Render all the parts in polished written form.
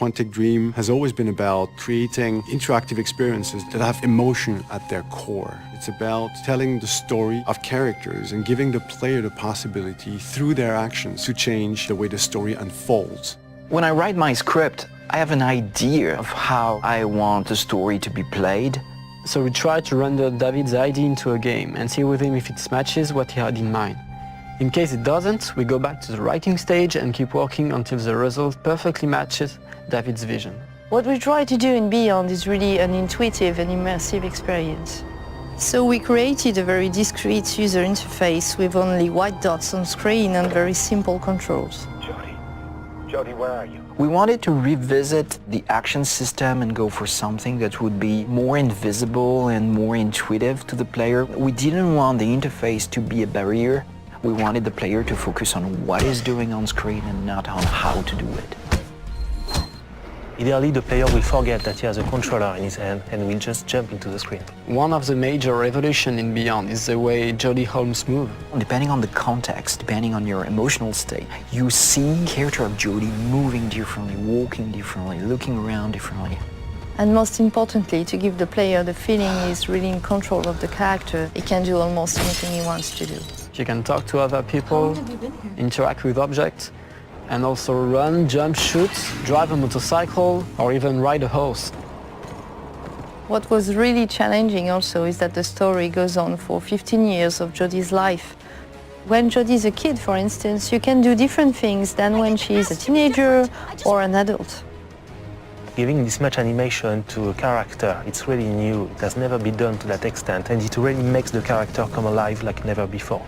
Quantic Dream has always been about creating interactive experiences that have emotion at their core. It's about telling the story of characters and giving the player the possibility through their actions to change the way the story unfolds. When I write my script, I have an idea of how I want the story to be played. So we try to render David's idea into a game and see with him if it matches what he had in mind. In case it doesn't, we go back to the writing stage and keep working until the result perfectly matches David's vision. What we try to do in Beyond is really an intuitive and immersive experience. So we created a very discrete user interface with only white dots on screen and very simple controls. Jody, where are you? We wanted to revisit the action system and go for something that would be more invisible and more intuitive to the player. We didn't want the interface to be a barrier. We wanted the player to focus on what he's doing on screen and not on how to do it. Ideally, the player will forget that he has a controller in his hand and will just jump into the screen. One of the major revolutions in Beyond is the way Jody Holmes moves. Depending on the context, depending on your emotional state, you see the character of Jody moving differently, walking differently, looking around differently. And most importantly, to give the player the feeling he's really in control of the character, he can do almost anything he wants to do. You can talk to other people, interact with objects, and also run, jump, shoot, drive a motorcycle, or even ride a horse. What was really challenging also is that the story goes on for 15 years of Jody's life. When Jody's a kid, for instance, you can do different things than when she's a teenager or an adult. Giving this much animation to a character, it's really new. It has never been done to that extent, and it really makes the character come alive like never before.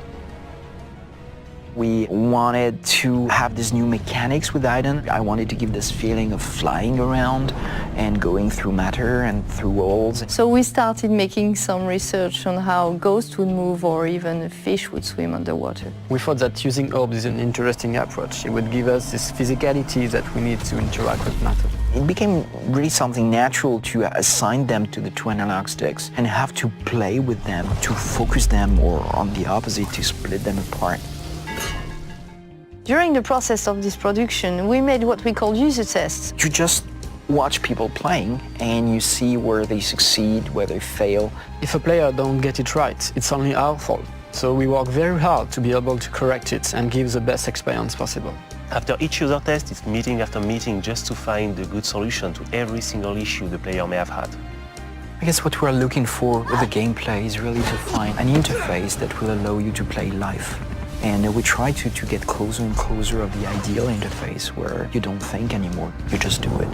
We wanted to have these new mechanics with Aiden. I wanted to give this feeling of flying around and going through matter and through walls. So we started making some research on how ghosts would move or even a fish would swim underwater. We thought that using orbs is an interesting approach. It would give us this physicality that we need to interact with matter. It became really something natural to assign them to the two analog sticks and have to play with them, to focus them, or on the opposite, to split them apart. During the process of this production, we made what we call user tests. You just watch people playing and you see where they succeed, where they fail. If a player don't get it right, it's only our fault. So we work very hard to be able to correct it and give the best experience possible. After each user test, it's meeting after meeting just to find a good solution to every single issue the player may have had. I guess what we're looking for with the gameplay is really to find an interface that will allow you to play live. And we try to get closer and closer of the ideal interface where you don't think anymore, you just do it.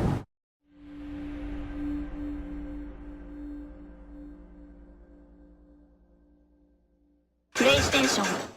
PlayStation